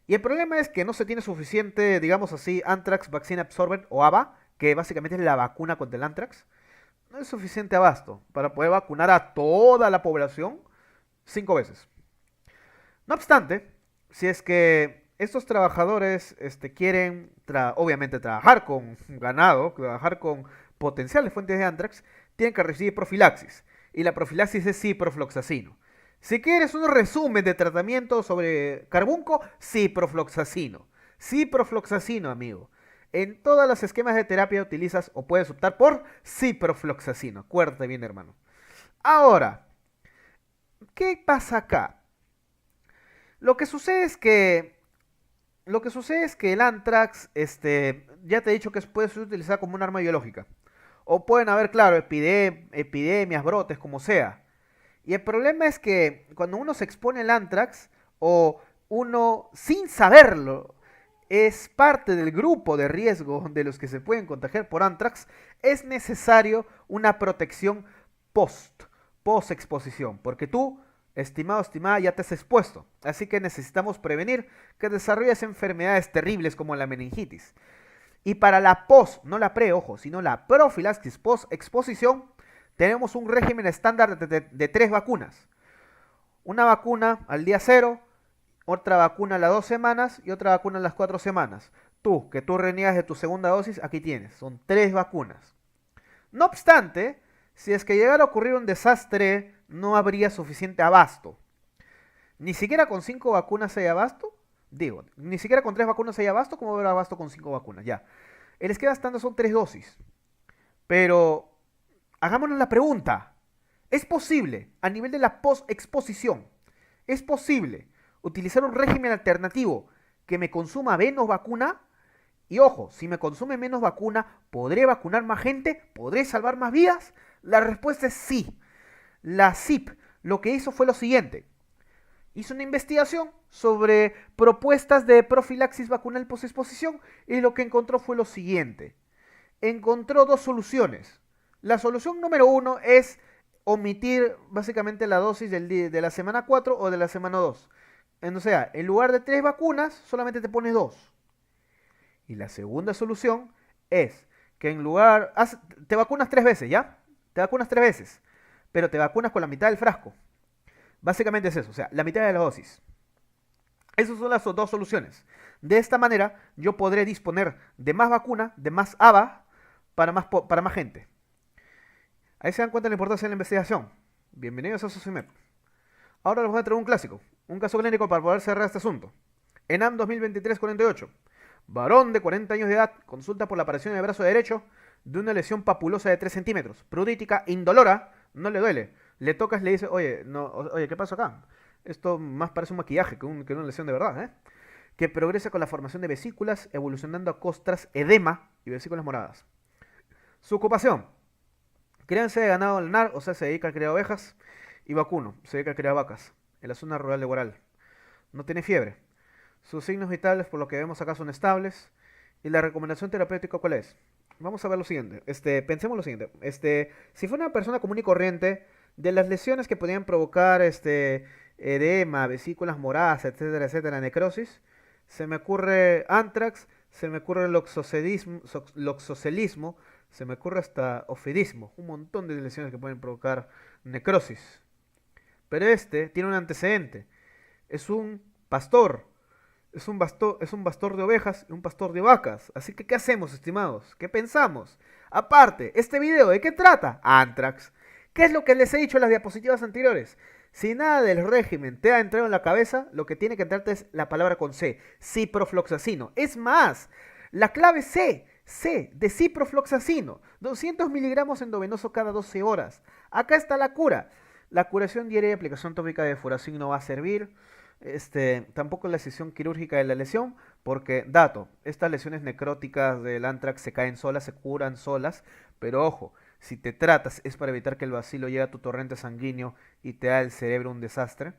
Y el problema es que no se tiene suficiente, digamos así, Anthrax Vaccine Absorbent o AVA, que básicamente es la vacuna contra el Anthrax. No es suficiente abasto para poder vacunar a toda la población 5 veces. No obstante, si es que estos trabajadores quieren, obviamente, trabajar con ganado, trabajar con potenciales fuentes de Anthrax, tienen que recibir profilaxis. Y la profilaxis es ciprofloxacino. Si quieres un resumen de tratamiento sobre carbunco, ciprofloxacino. Ciprofloxacino, amigo. En todos los esquemas de terapia utilizas o puedes optar por ciprofloxacino. Acuérdate bien, hermano. Ahora, ¿qué pasa acá? Lo que sucede es que el Anthrax, ya te he dicho que puede ser utilizado como un arma biológica. O pueden haber, claro, epidemias, brotes, como sea. Y el problema es que cuando uno se expone al Anthrax, o uno, sin saberlo, es parte del grupo de riesgo de los que se pueden contagiar por Anthrax, es necesario una protección post-exposición. Porque tú, estimado, estimada, ya te has expuesto. Así que necesitamos prevenir que desarrolles enfermedades terribles como la meningitis. Y para la no la pre, ojo, sino la profilaxis post-exposición, tenemos un régimen estándar de 3 vacunas. Una vacuna al día 0, otra vacuna a las 2 semanas y otra vacuna a las 4 semanas. Que tú reniegas de tu segunda dosis, aquí tienes. Son 3 vacunas. No obstante, si es que llegara a ocurrir un desastre, no habría suficiente abasto. Ni siquiera con 5 vacunas hay abasto. Ni siquiera con 3 vacunas hay abasto, ¿cómo habrá abasto con 5 vacunas? Ya. El esquema estándar son 3 dosis. Pero hagámonos la pregunta. ¿Es posible, a nivel de la post-exposición, es posible utilizar un régimen alternativo que me consuma menos vacuna? Y ojo, si me consume menos vacuna, ¿podré vacunar más gente? ¿Podré salvar más vidas? La respuesta es sí. La CIP lo que hizo fue lo siguiente. Hizo una investigación sobre propuestas de profilaxis vacunal post-exposición y lo que encontró fue lo siguiente. Encontró 2 soluciones. La solución número 1 es omitir básicamente la dosis de la semana 4 o de la semana 2. O sea, en lugar de 3 vacunas, solamente te pones 2. Y la segunda solución es que en lugar... te vacunas 3 veces, ¿ya? Te vacunas 3 veces, pero te vacunas con la mitad del frasco. Básicamente es eso, o sea, la mitad de la dosis. Esas son las 2 soluciones. De esta manera, yo podré disponer de más vacuna, de más AVA, para más gente. Ahí se dan cuenta de la importancia de la investigación. Bienvenidos a SOCIMED. Ahora les voy a traer un clásico, un caso clínico para poder cerrar este asunto. ENAM 2023-48. Varón de 40 años de edad, consulta por la aparición del brazo derecho, de una lesión papulosa de 3 centímetros, prurítica, indolora, no le duele. Le tocas, le dices, oye, no, oye, ¿qué pasa acá? Esto más parece un maquillaje que una lesión de verdad, ¿eh? Que progresa con la formación de vesículas, evolucionando a costras, edema y vesículas moradas. Su ocupación: crianza de ganado lanar, o sea, se dedica a criar ovejas, y vacuno, se dedica a criar vacas, en la zona rural de Guaral. No tiene fiebre. Sus signos vitales, por lo que vemos acá, son estables. ¿Y la recomendación terapéutica cuál es? Vamos a ver lo siguiente. Pensemos lo siguiente. Si fuera una persona común y corriente, de las lesiones que podrían provocar edema, vesículas moradas, etcétera, etcétera, necrosis, se me ocurre antrax, se me ocurre loxocelismo, se me ocurre hasta ofidismo, un montón de lesiones que pueden provocar necrosis. Pero tiene un antecedente. Es un pastor. Es un pastor de ovejas y un pastor de vacas. Así que, ¿qué hacemos, estimados? ¿Qué pensamos? Aparte, ¿este video de qué trata? Antrax. ¿Qué es lo que les he dicho en las diapositivas anteriores? Si nada del régimen te ha entrado en la cabeza, lo que tiene que entrarte es la palabra con C, ciprofloxacino. Es más, la clave C de ciprofloxacino, 200 miligramos endovenoso cada 12 horas. Acá está la cura. La curación diaria y aplicación tópica de furacin no va a servir. Tampoco la sesión quirúrgica de la lesión, porque, dato, estas lesiones necróticas del antrax se caen solas, se curan solas, pero ojo, si te tratas es para evitar que el bacilo llegue a tu torrente sanguíneo y te da el cerebro un desastre.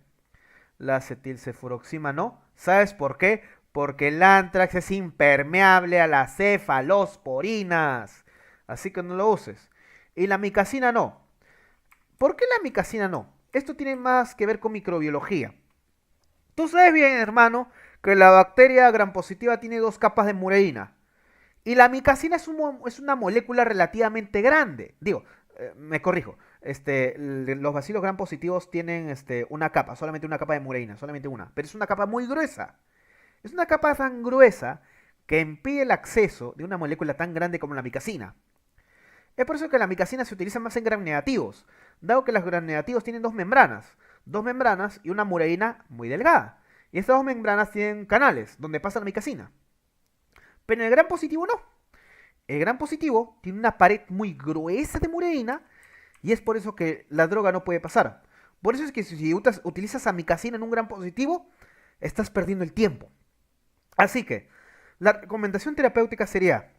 La acetilcefuroxima no. ¿Sabes por qué? Porque el antrax es impermeable a las cefalosporinas, así que no lo uses. Y la micacina no. ¿Por qué la micacina no? Esto tiene más que ver con microbiología. Tú sabes bien, hermano, que la bacteria gram positiva tiene 2 capas de mureína. Y la micacina es una molécula relativamente grande. Me corrijo. Los bacilos gram positivos tienen una capa, solamente una capa de mureína, solamente una. Pero es una capa muy gruesa. Es una capa tan gruesa que impide el acceso de una molécula tan grande como la micacina. Es por eso que la micacina se utiliza más en gram negativos, dado que los gram negativos tienen 2 membranas. 2 membranas y una mureína muy delgada. Y estas 2 membranas tienen canales donde pasa la micacina. Pero en el gram positivo no. El gram positivo tiene una pared muy gruesa de mureína y es por eso que la droga no puede pasar. Por eso es que si utilizas amicacina en un gram positivo, estás perdiendo el tiempo. Así que la recomendación terapéutica sería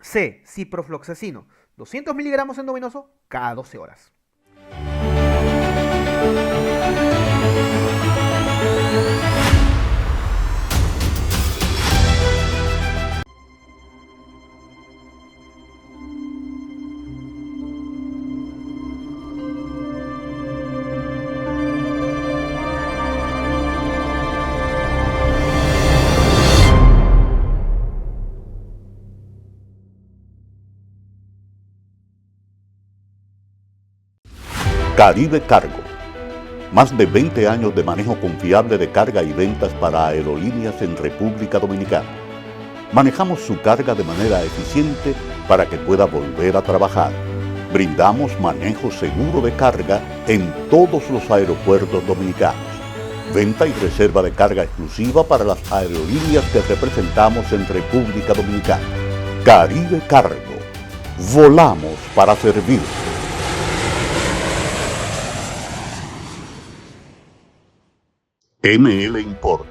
C, ciprofloxacino, 200 miligramos endovenoso cada 12 horas. Caribe Cargo. Más de 20 años de manejo confiable de carga y ventas para aerolíneas en República Dominicana. Manejamos su carga de manera eficiente para que pueda volver a trabajar. Brindamos manejo seguro de carga en todos los aeropuertos dominicanos. Venta y reserva de carga exclusiva para las aerolíneas que representamos en República Dominicana. Caribe Cargo. Volamos para servir. ML Import.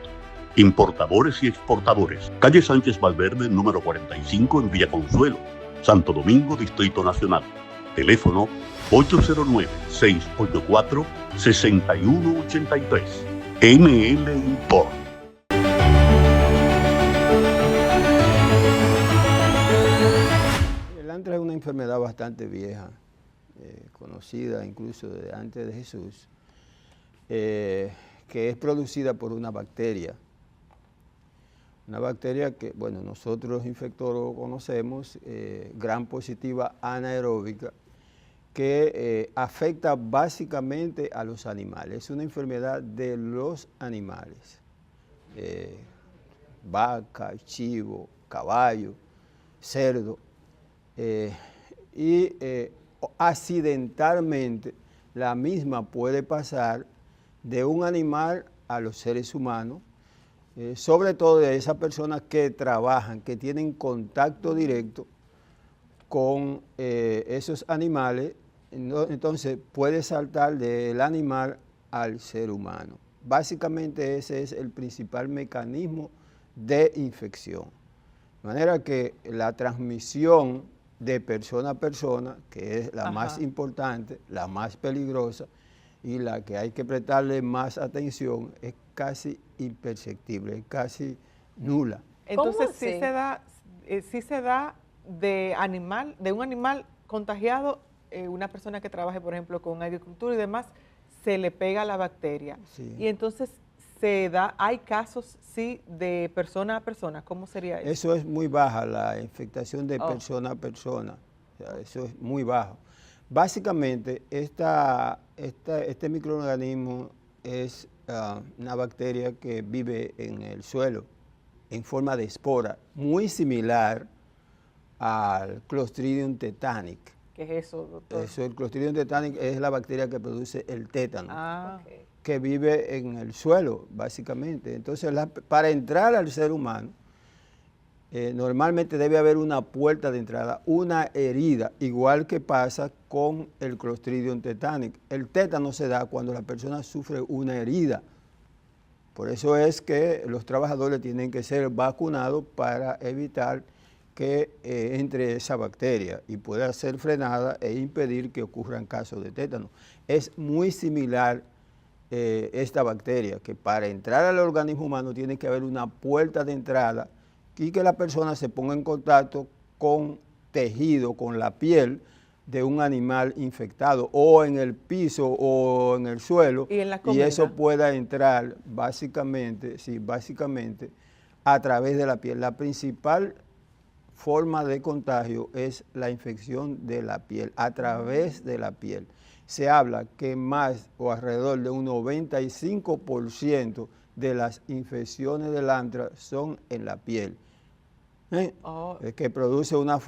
Importadores y exportadores. Calle Sánchez Valverde, número 45 en Villa Consuelo, Santo Domingo, Distrito Nacional. Teléfono 809-684-6183. ML Import. El antrax es una enfermedad bastante vieja, conocida incluso desde antes de Jesús, que es producida por una bacteria. Una bacteria que, bueno, nosotros los infectólogos conocemos, gram positiva anaeróbica, que afecta básicamente a los animales. Es una enfermedad de los animales. Vaca, chivo, caballo, cerdo. Accidentalmente la misma puede pasar de un animal a los seres humanos, sobre todo de esas personas que trabajan, que tienen contacto directo con esos animales, entonces puede saltar del animal al ser humano. Básicamente ese es el principal mecanismo de infección. De manera que la transmisión de persona a persona, que es la más importante, la más peligrosa y la que hay que prestarle más atención, es casi imperceptible, es casi nula. Entonces sí se da de un animal contagiado, una persona que trabaje, por ejemplo, con agricultura y demás, se le pega la bacteria. Sí. Y entonces hay casos, sí, de persona a persona. ¿Cómo sería eso? Eso es muy baja, la infectación de persona a persona. O sea, eso es muy bajo. Básicamente, este microorganismo es una bacteria que vive en el suelo en forma de espora, muy similar al Clostridium tetanic. ¿Qué es eso, doctor? El Clostridium tetanic es la bacteria que produce el tétano, Okay. que vive en el suelo, básicamente. Entonces, para entrar al ser humano, normalmente debe haber una puerta de entrada, una herida, igual que pasa con el Clostridium tetanic. El tétano se da cuando la persona sufre una herida. Por eso es que los trabajadores tienen que ser vacunados para evitar que entre esa bacteria y pueda ser frenada e impedir que ocurran casos de tétano. Es muy similar esta bacteria, que para entrar al organismo humano tiene que haber una puerta de entrada y que la persona se ponga en contacto con tejido, con la piel de un animal infectado, o en el piso o en el suelo, y eso pueda entrar básicamente a través de la piel. La principal forma de contagio es la infección de la piel, a través de la piel. Se habla que más o alrededor de un 95% de las infecciones del anthrax son en la piel. Es que produce una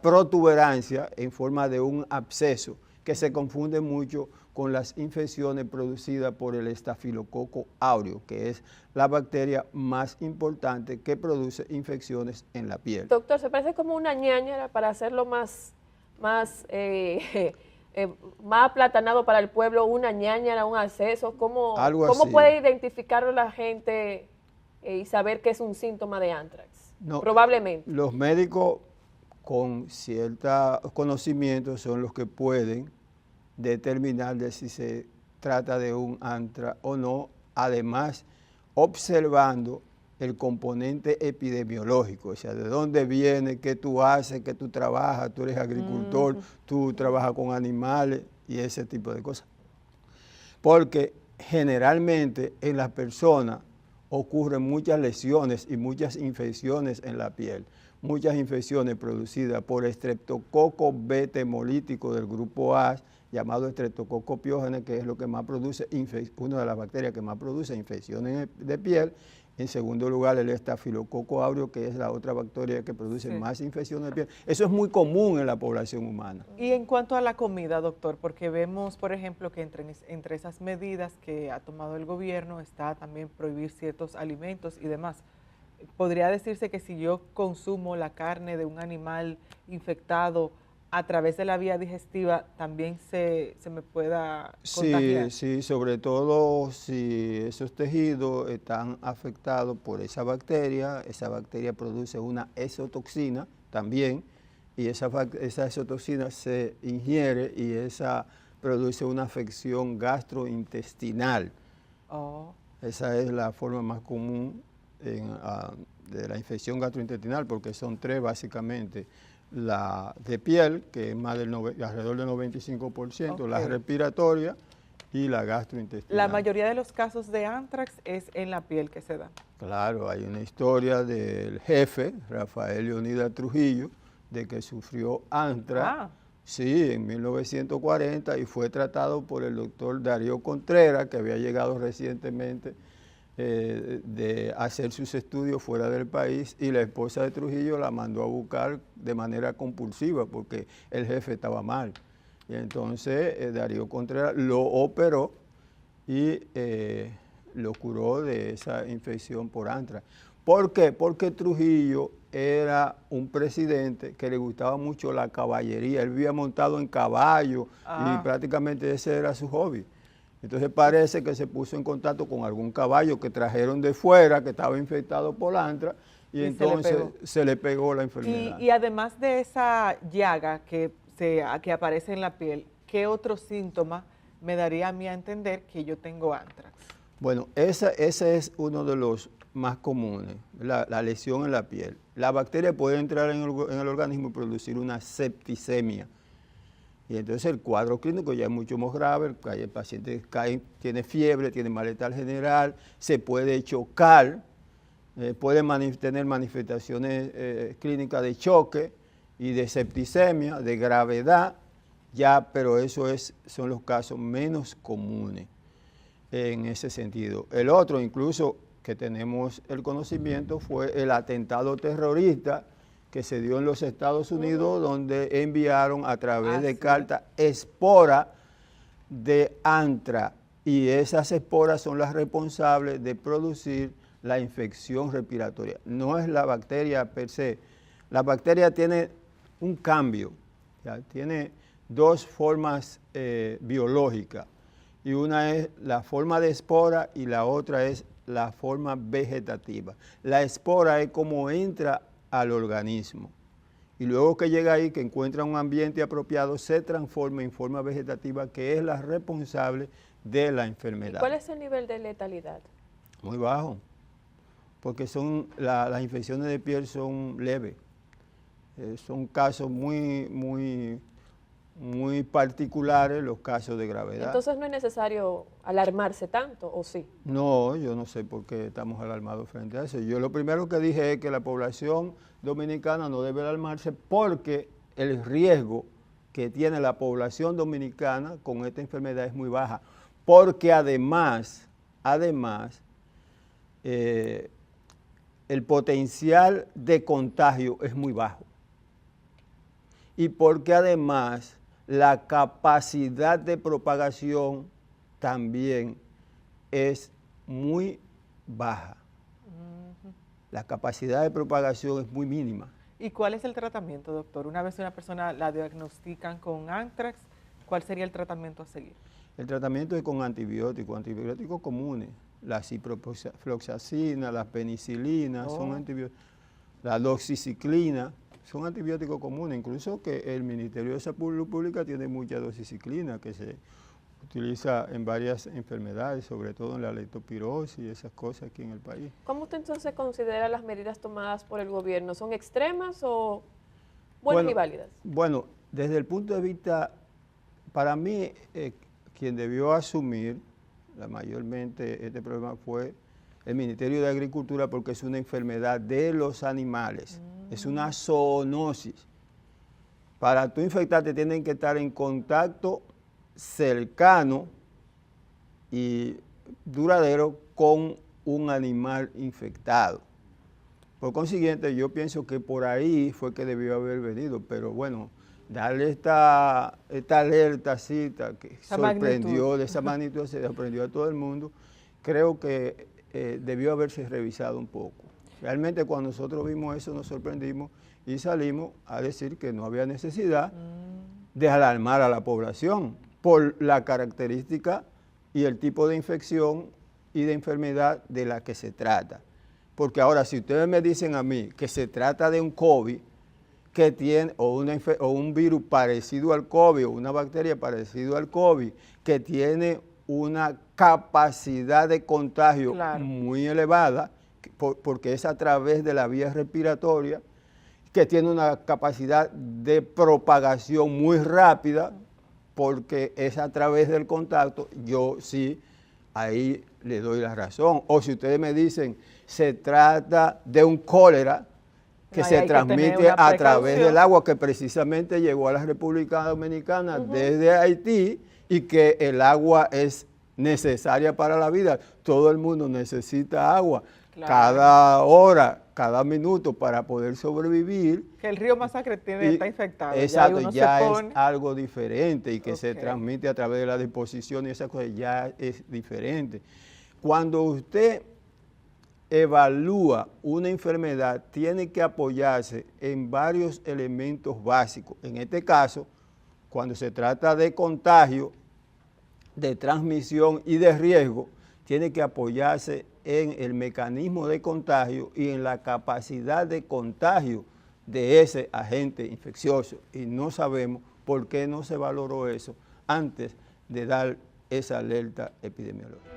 protuberancia en forma de un absceso, que se confunde mucho con las infecciones producidas por el estafilococo áureo, que es la bacteria más importante que produce infecciones en la piel. Doctor, se parece como una ñáñara, para hacerlo más aplatanado para el pueblo, una ñáñara, un absceso. ¿Cómo puede identificarlo la gente y saber que es un síntoma de anthrax? No, probablemente. Los médicos con cierto conocimiento son los que pueden determinar de si se trata de un anthrax o no, además observando el componente epidemiológico, o sea, de dónde viene, qué tú haces, qué tú trabajas, tú eres agricultor, tú trabajas con animales y ese tipo de cosas. Porque generalmente en las personas ocurren muchas lesiones y muchas infecciones en la piel, muchas infecciones producidas por estreptococo beta hemolítico del grupo A, llamado estreptococo piógene, que es lo que más produce, una de las bacterias que más produce infecciones de piel. En segundo lugar, el estafilococo áureo, que es la otra bacteria que produce más infecciones de piel. Eso es muy común en la población humana. Y en cuanto a la comida, doctor, porque vemos, por ejemplo, que entre esas medidas que ha tomado el gobierno está también prohibir ciertos alimentos y demás. ¿Podría decirse que si yo consumo la carne de un animal infectado a través de la vía digestiva, también se me pueda contagiar? Sí, sobre todo si esos tejidos están afectados por esa bacteria produce una exotoxina también, y esa exotoxina se ingiere y esa produce una afección gastrointestinal. Esa es la forma más común de la infección gastrointestinal, porque son tres básicamente: la de piel, que es más alrededor del 95%, la respiratoria y la gastrointestinal. La mayoría de los casos de anthrax es en la piel que se da. Claro, hay una historia del jefe, Rafael Leonidas Trujillo, de que sufrió anthrax, sí, en 1940, y fue tratado por el doctor Darío Contreras, que había llegado recientemente de hacer sus estudios fuera del país, y la esposa de Trujillo la mandó a buscar de manera compulsiva porque el jefe estaba mal. Y entonces Darío Contreras lo operó y lo curó de esa infección por anthrax. ¿Por qué? Porque Trujillo era un presidente que le gustaba mucho la caballería. Él vivía montado en caballo y prácticamente ese era su hobby. Entonces parece que se puso en contacto con algún caballo que trajeron de fuera, que estaba infectado por antrax, y entonces se le pegó la enfermedad. Y además de esa llaga que aparece en la piel, ¿qué otro síntoma me daría a mí a entender que yo tengo antrax? Bueno, ese es uno de los más comunes, la lesión en la piel. La bacteria puede entrar en el organismo y producir una septicemia. Y entonces el cuadro clínico ya es mucho más grave, el paciente tiene fiebre, tiene malestar general, se puede chocar, puede tener manifestaciones clínicas de choque y de septicemia, de gravedad, pero eso son los casos menos comunes en ese sentido. El otro, incluso, que tenemos el conocimiento, fue el atentado terrorista que se dio en los Estados Unidos, donde enviaron a través de carta esporas de antrax, y esas esporas son las responsables de producir la infección respiratoria. No es la bacteria per se. La bacteria tiene un cambio, tiene dos formas biológicas, y una es la forma de espora y la otra es la forma vegetativa. La espora es como entra al organismo, y luego que llega ahí, que encuentra un ambiente apropiado, se transforma en forma vegetativa, que es la responsable de la enfermedad. ¿Cuál es el nivel de letalidad? Muy bajo, porque las infecciones de piel son leves. Son casos muy particulares, los casos de gravedad. Entonces no es necesario alarmarse tanto, ¿o sí? No, yo no sé por qué estamos alarmados frente a eso. Yo lo primero que dije es que la población dominicana no debe alarmarse, porque el riesgo que tiene la población dominicana con esta enfermedad es muy baja, porque además el potencial de contagio es muy bajo, y porque además la capacidad de propagación también es muy baja. La capacidad de propagación es muy mínima. ¿Y cuál es el tratamiento, doctor? Una vez una persona la diagnostican con antrax, ¿cuál sería el tratamiento a seguir? El tratamiento es con antibióticos comunes. La ciprofloxacina, la penicilina, son antibióticos. La doxiciclina, son antibióticos comunes. Incluso que el Ministerio de Salud Pública tiene mucha doxiciclina que se utiliza en varias enfermedades, sobre todo en la leptospirosis y esas cosas aquí en el país. ¿Cómo usted entonces considera las medidas tomadas por el gobierno? ¿Son extremas o buenas y válidas? Bueno, desde el punto de vista, para mí, quien debió asumir mayormente este problema fue el Ministerio de Agricultura, porque es una enfermedad de los animales, es una zoonosis. Para tú infectarte tienen que estar en contacto cercano y duradero con un animal infectado. Por consiguiente, yo pienso que por ahí fue que debió haber venido, pero bueno, darle esta alertacita que sorprendió, de esa magnitud, se sorprendió a todo el mundo, creo que debió haberse revisado un poco. Realmente cuando nosotros vimos eso nos sorprendimos y salimos a decir que no había necesidad de alarmar a la población por la característica y el tipo de infección y de enfermedad de la que se trata. Porque ahora, si ustedes me dicen a mí que se trata de un COVID que tiene, o un virus parecido al COVID, o una bacteria parecida al COVID, que tiene una capacidad de contagio muy elevada, porque es a través de la vía respiratoria, que tiene una capacidad de propagación muy rápida, porque es a través del contacto, yo sí, ahí le doy la razón. O si ustedes me dicen, se trata de un cólera que se transmite a través del agua, que precisamente llegó a la República Dominicana desde Haití, y que el agua es necesaria para la vida. Todo el mundo necesita agua, cada hora, cada minuto, para poder sobrevivir. Que el río Masacre está infectado. Exacto, ya es algo diferente, y que se transmite a través de la disposición y esas cosas ya es diferente. Cuando usted evalúa una enfermedad tiene que apoyarse en varios elementos básicos. En este caso, cuando se trata de contagio, de transmisión y de riesgo, tiene que apoyarse en el mecanismo de contagio y en la capacidad de contagio de ese agente infeccioso. Y no sabemos por qué no se valoró eso antes de dar esa alerta epidemiológica.